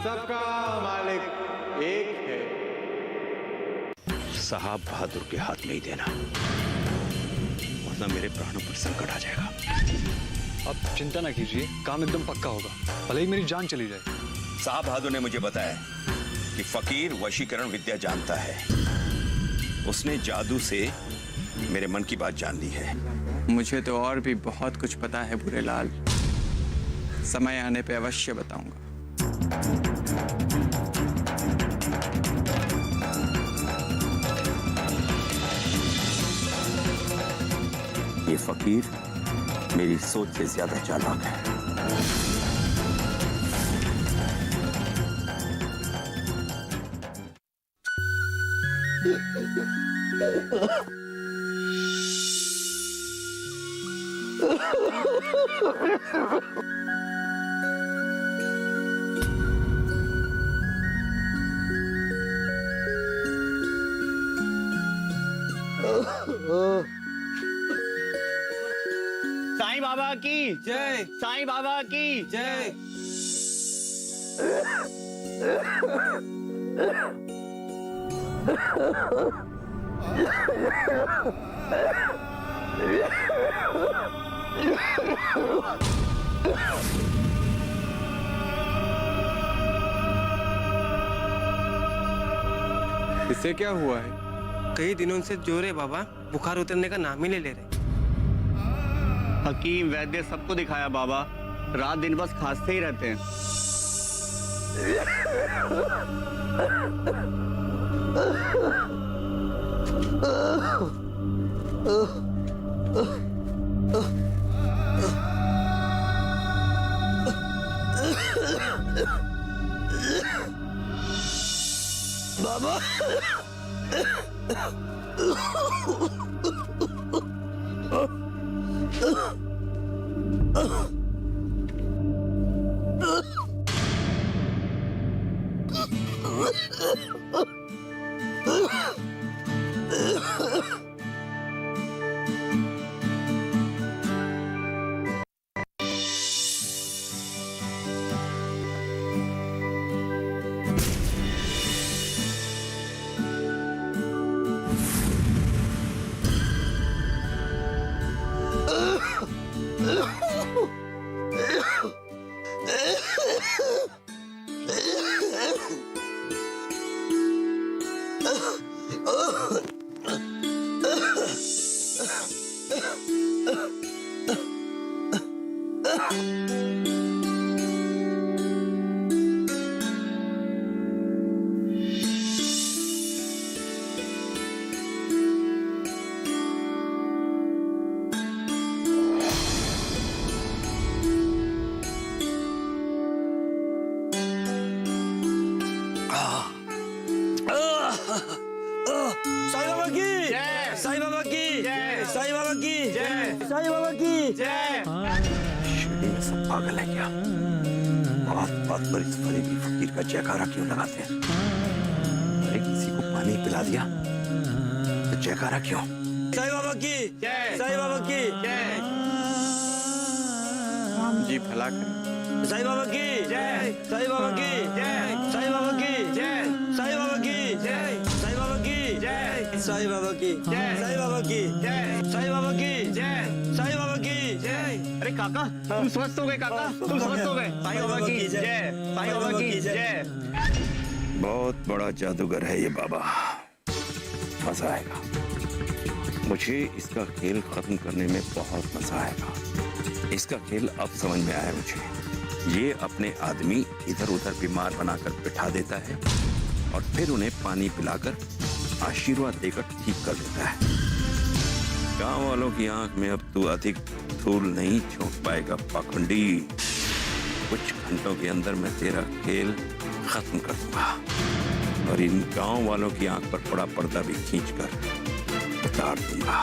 सबका मालिक एक है। साहब बहादुर के हाथ नहीं देना, वरना मेरे प्राणों पर संकट आ जाएगा। आप चिंता ना कीजिए, काम एकदम पक्का होगा, भले ही मेरी जान चली जाए। साहब बहादुर ने मुझे बताया कि फकीर वशीकरण विद्या जानता है। उसने जादू से मेरे मन की बात जान ली है। मुझे तो और भी बहुत कुछ पता है बुरे लाल, समय आने पे अवश्य बताऊंगा। ये फकीर मेरी सोच से ज्यादा चालाक है। साईं बाबा की जय, साईं बाबा की जय। इससे क्या हुआ है? कई दिनों से जोर है बाबा, बुखार उतरने का नाम ही नहीं ले रहे। हकीम वैद्य सबको दिखाया बाबा, रात दिन बस खांसते ही रहते हैं। बाबा साईं बाबा की जय, साईं बाबा की जय, साईं बाबा की जय। शिरडी में सब पागल है क्या? बात बात पर इस फरीदी फकीर का जयकारा क्यों लगाते हैं? अरे किसी को पानी पिला दिया तो जयकारा क्यों? साईं बाबा की जय, साईं बाबा की जय। राम जी भला करें। साईं बाबा की जय, साईं बाबा की जय, साईं बाबा की जय, साईं बाबा की जय, साईं बाबा की जय, साईं बाबा की जय, साईं बाबा की जय, साईं बाबा की जय, साईं बाबा की जय। अरे काका, तुम स्वस्थ हो गए काका, तुम स्वस्थ हो गए। साईं बाबा की जय, साईं बाबा की जय। बहुत बड़ा जादूगर है ये बाबा, मजा आएगा। मुझे इसका खेल खत्म करने में बहुत मजा आएगा। इसका खेल अब समझ में आया मुझे। ये अपने आदमी इधर उधर बीमार बनाकर बिठा देता है और फिर उन्हें पानी पिलाकर आशीर्वाद देकर ठीक कर देता है। गांव वालों की आंख में अब तू अधिक धूल नहीं झोंक पाएगा पाखंडी। कुछ घंटों के अंदर मैं तेरा खेल खत्म कर दूंगा और इन गांव वालों की आंख पर पड़ा पर्दा भी खींचकर उतार दूंगा।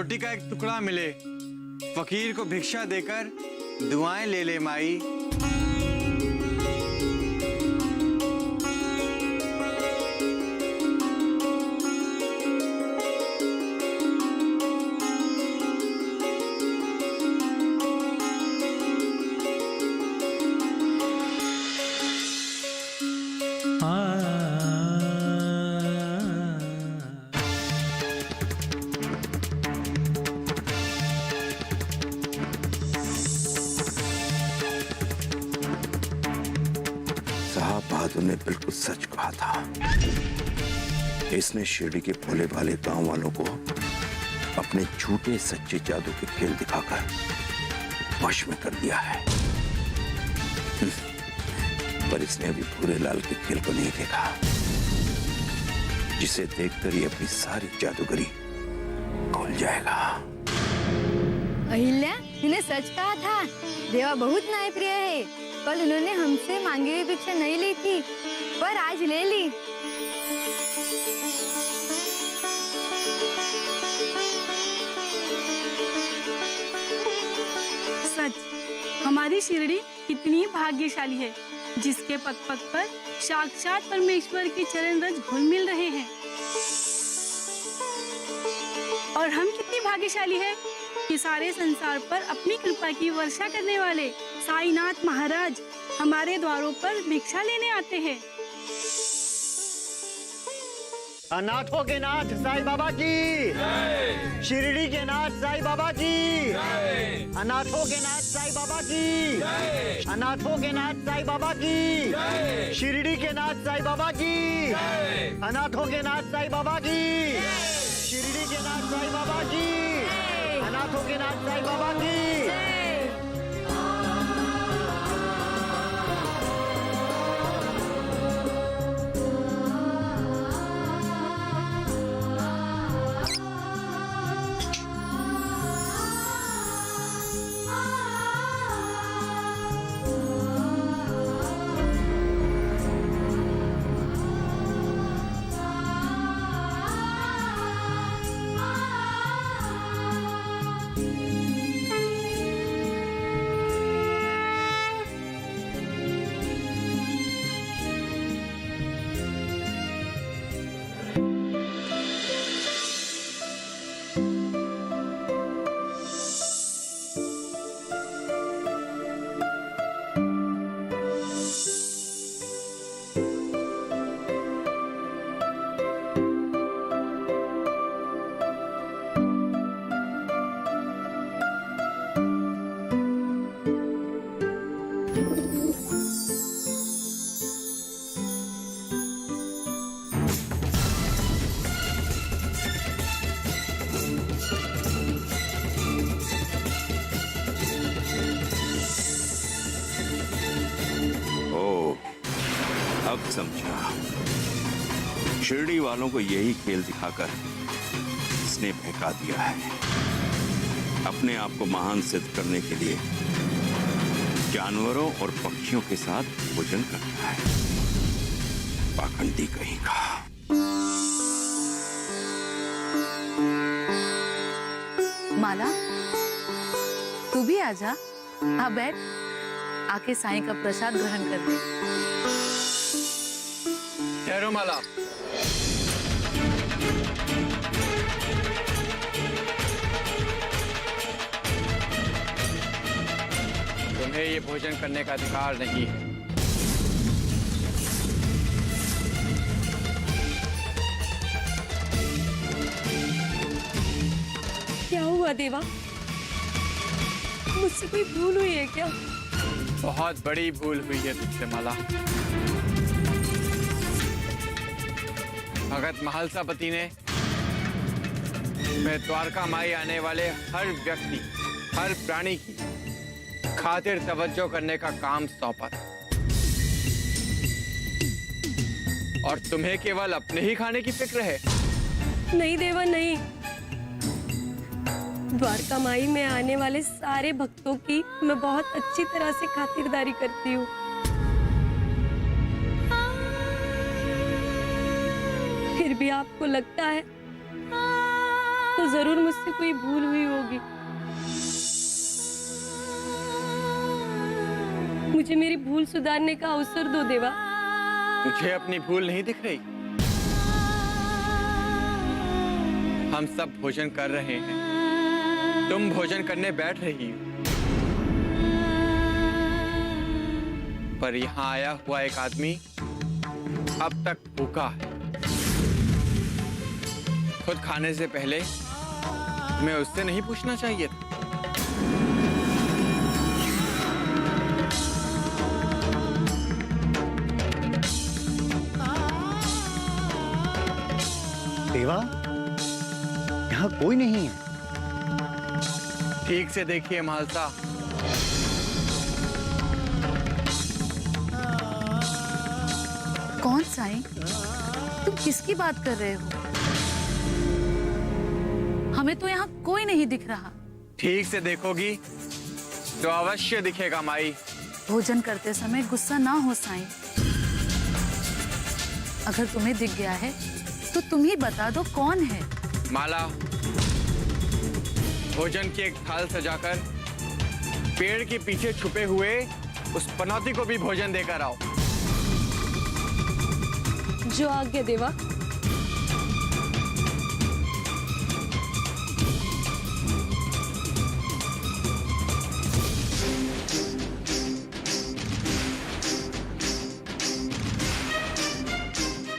रोटी का एक टुकड़ा मिले, फकीर को भिक्षा देकर दुआएं ले ले माई। साहब बहादुर ने बिल्कुल सच कहा था। इसने शिरडी के भोले भाले गांव वालों को अपने झूठे सच्चे जादू के खेल दिखाकर वश में कर दिया है। पर इसने अभी भूरे लाल के खेल को नहीं देखा, जिसे देखकर ये अपनी सारी जादूगरी भूल जाएगा। अहिल्या, तूने सच कहा था, देवा बहुत न्यायप्रिय है। कल उन्होंने हमसे मांगी हुई भिक्षा नहीं ली थी, पर आज ले ली। सच, हमारी शिरडी कितनी भाग्यशाली है, जिसके पग पग पर साक्षात परमेश्वर के चरण रज घुल मिल रहे हैं। और हम कितनी भाग्यशाली है कि सारे संसार पर अपनी कृपा की वर्षा करने वाले साईनाथ महाराज हमारे द्वारों पर भिक्षा लेने आते हैं। अनाथों के नाथ साईं बाबा की, शिरडी के नाथ साईं बाबा की, अनाथों के नाथ साईं बाबा की, अनाथों के नाथ साईं बाबा की, शिरडी के नाथ साईं बाबा की, अनाथों के नाथ साईं बाबा की, शिरडी के नाथ साईं बाबा की, अनाथों के नाथ साईं बाबा की। अब समझा, शिरडी वालों को यही खेल दिखाकर इसने बहका दिया है। अपने आप को महान सिद्ध करने के लिए जानवरों और पक्षियों के साथ भोजन करता है। पाखंडी कहीं का। माला, तू भी आजा। हाँ बैठ, आके साईं का प्रसाद ग्रहण कर ले। ठहरो माला। तुम्हें ये भोजन करने का अधिकार नहीं है। क्या हुआ देवा? मुझसे कोई भूल हुई है क्या? बहुत बड़ी भूल हुई है तुझसे माला। भगत महालसापति ने मैं द्वारका माई आने वाले हर व्यक्ति, हर प्राणी की खातिर तवज्जो करने का काम सौंपा था, और तुम्हें केवल अपने ही खाने की फिक्र है। नहीं देवा नहीं, द्वारका माई में आने वाले सारे भक्तों की मैं बहुत अच्छी तरह से खातिरदारी करती हूँ। फिर भी आपको लगता है तो तो जरूर मुझसे कोई भूल हुई होगी। मुझे मेरी भूल सुधारने का अवसर दो देवा। मुझे अपनी भूल नहीं दिख रही। हम सब भोजन कर रहे हैं, तुम भोजन करने बैठ रही हो, पर यहाँ आया हुआ एक आदमी अब तक भूखा है। खुद खाने से पहले मैं उससे नहीं पूछना चाहिए था। देवा, यहाँ कोई नहीं है। ठीक से देखिए मालसा। कौन साईं? तुम किसकी बात कर रहे हो? हमें तो यहाँ कोई नहीं दिख रहा। ठीक से देखोगी तो अवश्य दिखेगा माई। भोजन करते समय गुस्सा ना हो साईं। अगर तुम्हें दिख गया है तो तुम ही बता दो कौन है। माला, भोजन की एक थाल सजाकर पेड़ के पीछे छुपे हुए उस पनौती को भी भोजन देकर आओ। जो आज्ञा देवा।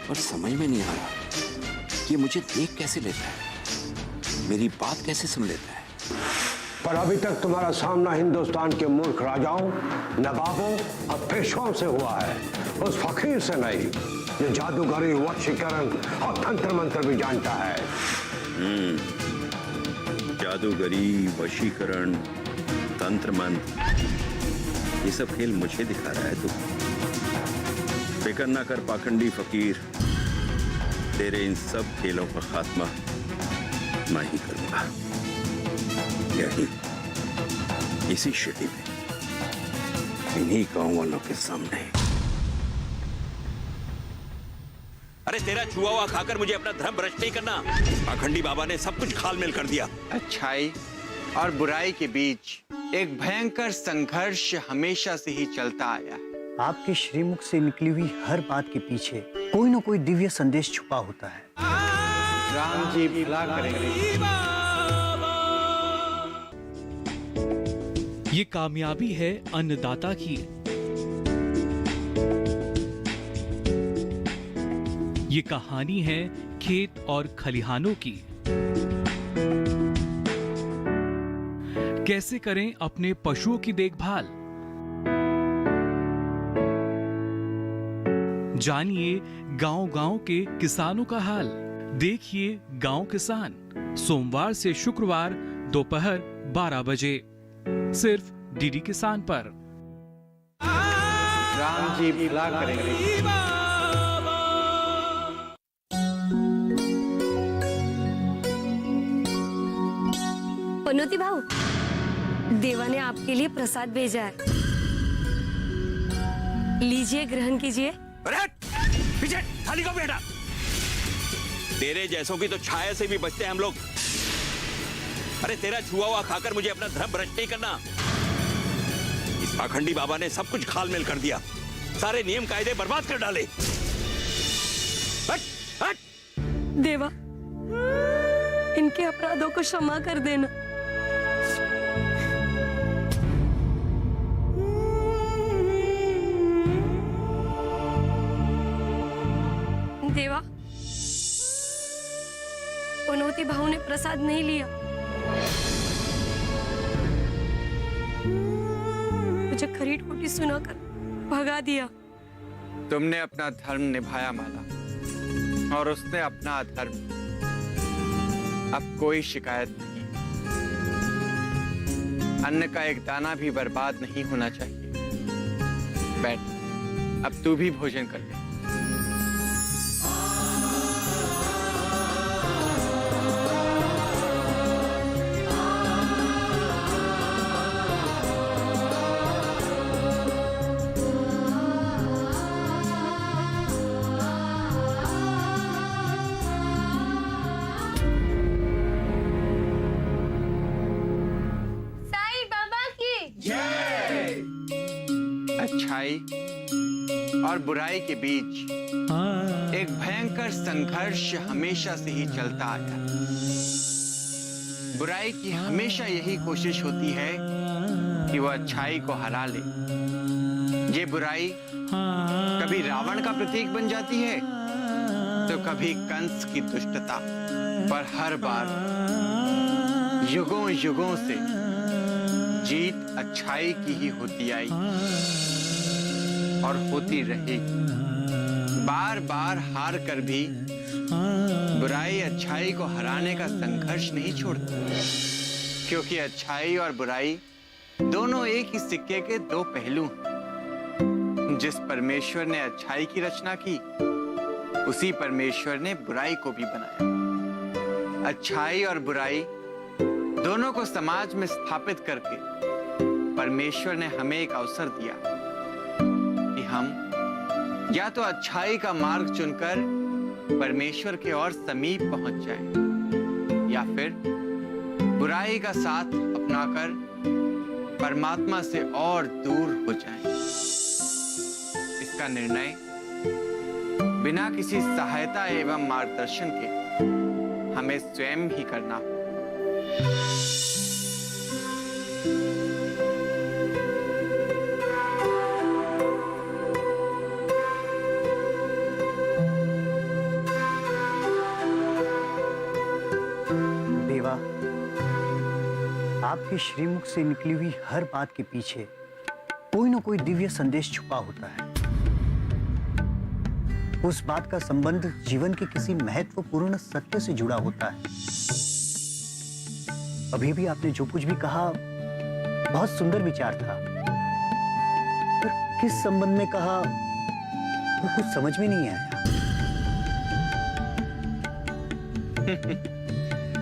और समझ में नहीं आ रहा कि मुझे देख कैसे लेता है, मेरी बात कैसे सुन लेता है। पर अभी तक तुम्हारा सामना हिंदुस्तान के मूर्ख राजाओं, नवाबों और पेशवाओं से हुआ है, उस फकीर से नहीं जो जादूगरी, वशीकरण और तंत्र मंत्र भी जानता है। जादूगरी, वशीकरण, तंत्र मंत्र, ये सब खेल मुझे दिखा रहा है। तो फिक्र ना कर पाखंडी फकीर, तेरे इन सब खेलों का खात्मा मैं ही करूंगा, यही इसी शिटी में, इन्हीं गांव वालों के सामने। अरे तेरा छुआ हुआ खाकर मुझे अपना धर्म भ्रष्ट नहीं करना। पाखंडी बाबा ने सब कुछ खाल मेल कर दिया। अच्छाई और बुराई के बीच एक भयंकर संघर्ष हमेशा से ही चलता आया है। आपके श्रीमुख से निकली हुई हर बात के पीछे कोई न कोई दिव्य संदेश छुपा होता है। राम जी भला करेंगे। ये कामयाबी है अन्नदाता की। ये कहानी है खेत और खलिहानों की। कैसे करें अपने पशुओं की देखभाल, जानिए गांव-गांव के किसानों का हाल। देखिए गांव किसान, सोमवार से शुक्रवार दोपहर 12 बजे सिर्फ डीडी किसान पर। राम जी भला करेंगे। पनौती भाऊ, देवा ने आपके लिए प्रसाद भेजा है, लीजिए ग्रहण कीजिए। पीछे थाली को बेटा। तेरे जैसों की तो छाया से भी बचते हैं हम लोग। अरे तेरा छुआ हुआ खाकर मुझे अपना धर्म भ्रष्ट नहीं करना। इस पाखंडी बाबा ने सब कुछ खाल मेल कर दिया, सारे नियम कायदे बर्बाद कर डाले। हट, हट। देवा, इनके अपराधों को क्षमा कर देना। देवा, पनौती भाऊ ने प्रसाद नहीं लिया। मुझे खरी खोटी सुनाकर भगा दिया। तुमने अपना धर्म निभाया माला, और उसने अपना अधर्म। अब कोई शिकायत नहीं। अन्न का एक दाना भी बर्बाद नहीं होना चाहिए। बैठ, अब तू भी भोजन कर ले। अच्छाई और बुराई के बीच एक भयंकर संघर्ष हमेशा से ही चलता आया। बुराई की हमेशा यही कोशिश होती है कि वो अच्छाई को हरा ले। ये बुराई कभी रावण का प्रतीक बन जाती है तो कभी कंस की दुष्टता, पर हर बार युगों युगों से जीत अच्छाई की ही होती आई और होती रहेगी। बार बार हार कर भी बुराई अच्छाई को हराने का संघर्ष नहीं छोड़ती, क्योंकि अच्छाई और बुराई दोनों एक ही सिक्के के दो पहलू हैं। जिस परमेश्वर ने अच्छाई की रचना की, उसी परमेश्वर ने बुराई को भी बनाया। अच्छाई और बुराई दोनों को समाज में स्थापित करके परमेश्वर ने हमें एक अवसर दिया कि हम या तो अच्छाई का मार्ग चुनकर परमेश्वर के और समीप पहुंच जाएं, या फिर बुराई का साथ अपनाकर परमात्मा से और दूर हो जाएं। इसका निर्णय बिना किसी सहायता एवं मार्गदर्शन के हमें स्वयं ही करना हो। देवा, आपके श्रीमुख से निकली हुई हर बात के पीछे कोई ना कोई दिव्य संदेश छुपा होता है। उस बात का संबंध जीवन के किसी महत्वपूर्ण सत्य से जुड़ा होता है। अभी भी आपने जो कुछ भी कहा बहुत सुंदर विचार था, पर किस संबंध में कहा वो कुछ समझ में नहीं आया।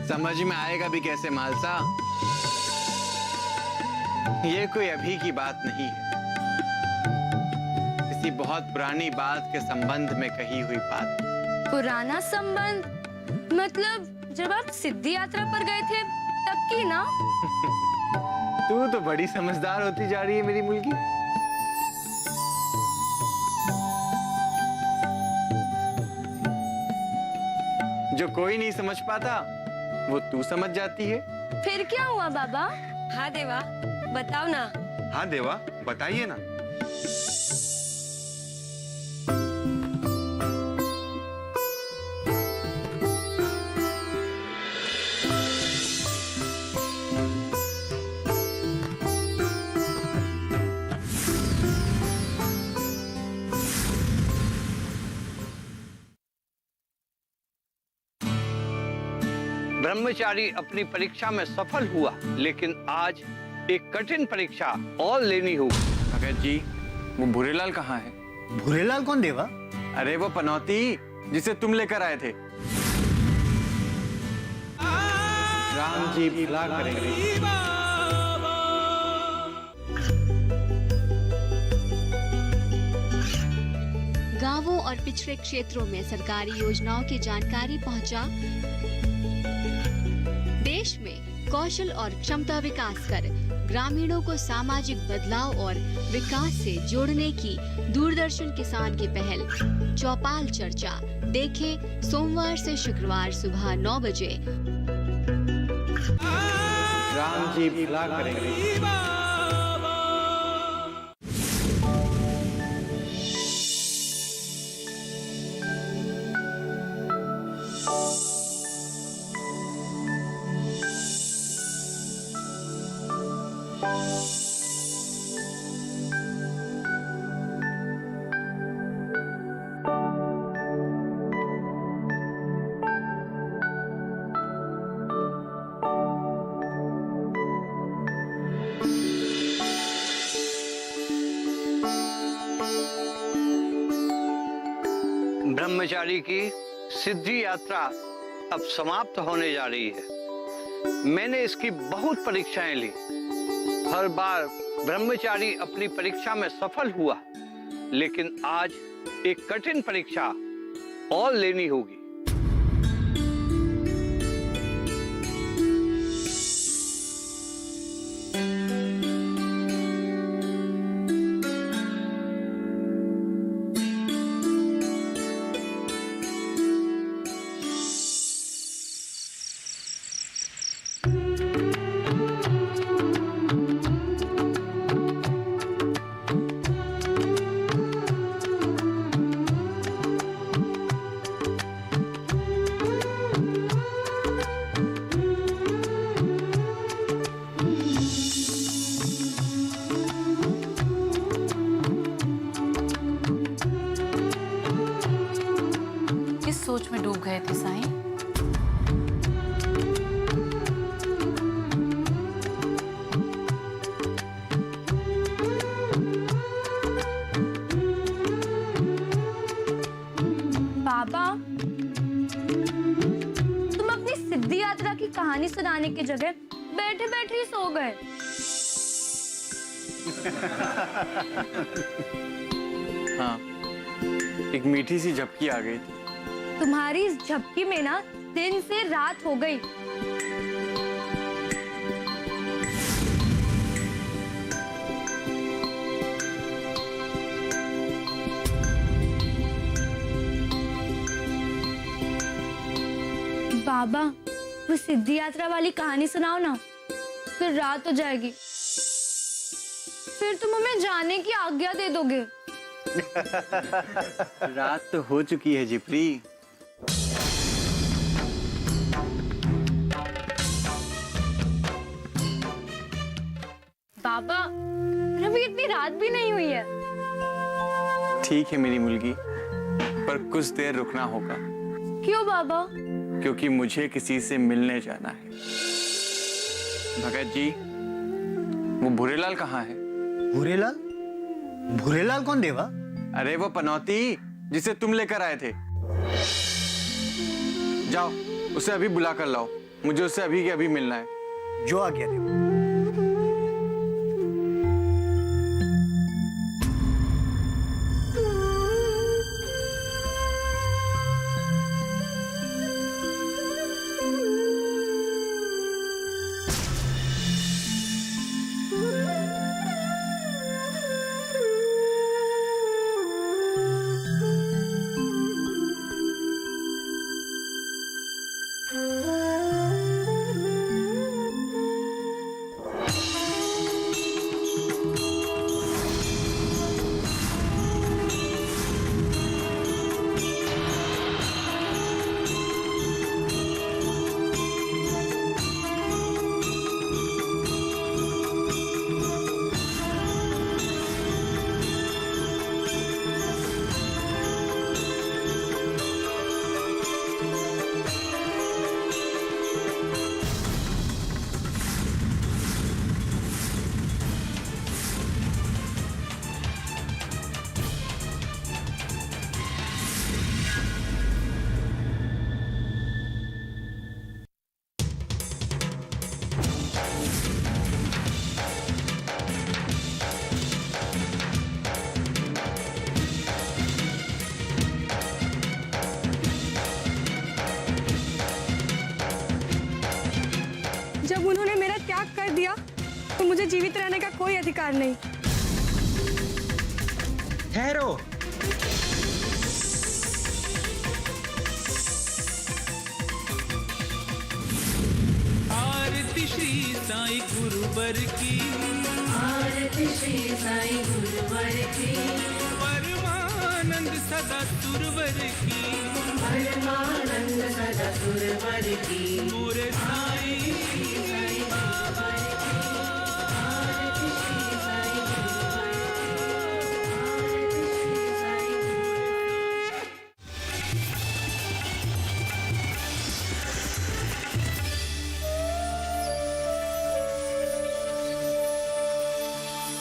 समझ में आएगा भी कैसे मालसा? ये कोई अभी की बात नहीं है, किसी बहुत पुरानी बात के संबंध में कही हुई बात। पुराना संबंध मतलब जब आप सिद्धि यात्रा पर गए थे तब की ना? तू तो बड़ी समझदार होती जा रही है मेरी मुल्की। जो कोई नहीं समझ पाता वो तू समझ जाती है। फिर क्या हुआ बाबा? हाँ देवा, बताओ ना। हाँ देवा, बताइए ना। ब्रह्मचारी अपनी परीक्षा में सफल हुआ, लेकिन आज एक कठिन परीक्षा और लेनी होगी। भगत जी, वो भूरेलाल कहाँ है? भूरेलाल कौन देवा? अरे वो पनौती जिसे तुम लेकर आए थे। राम जी भला करेंगे। गांवों और पिछड़े क्षेत्रों में सरकारी योजनाओं की जानकारी पहुंचा। देश में कौशल और क्षमता विकास कर ग्रामीणों को सामाजिक बदलाव और विकास से जोड़ने की दूरदर्शन किसान की पहल चौपाल चर्चा देखें सोमवार से शुक्रवार सुबह 9 बजे। राम जी भला करेंगे। ब्रह्मचारी की सिद्धि यात्रा अब समाप्त होने जा रही है। मैंने इसकी बहुत परीक्षाएं ली। हर बार ब्रह्मचारी अपनी परीक्षा में सफल हुआ, लेकिन आज एक कठिन परीक्षा और लेनी होगी। डूब गए थे साईं? पापा, तुम अपनी सिद्धि यात्रा की कहानी सुनाने की जगह बैठे बैठे ही सो गए। हाँ, एक मीठी सी झपकी आ गई थी। तुम्हारी इस झपकी में ना दिन से रात हो गई। बाबा, वो सिद्धि यात्रा वाली कहानी सुनाओ ना, फिर रात हो जाएगी। फिर तुम हमें जाने की आज्ञा दे दोगे। रात तो हो चुकी है जिप्री। बाबा, अभी इतनी रात भी नहीं हुई है। ठीक है मेरी मुलगी, पर कुछ देर रुकना होगा। क्यों बाबा? क्योंकि मुझे किसी से मिलने जाना है। भगत जी, वो भूरेलाल कहाँ है? भूरेलाल? भूरेलाल कौन देवा? अरे वो पनौती जिसे तुम लेकर आए थे। जाओ, उसे अभी बुला कर लाओ। मुझे उससे अभी के अभी मिलना है। जो आ गया देवा। जब उन्होंने मेरा त्याग कर दिया तो मुझे जीवित रहने का कोई अधिकार नहीं। ठहरो। आरती श्री साईं गुरुवर की, आरती श्री साईं गुरुवर की, परमानंद सदा सुरवर की, परमानंद सदा सुरवर की।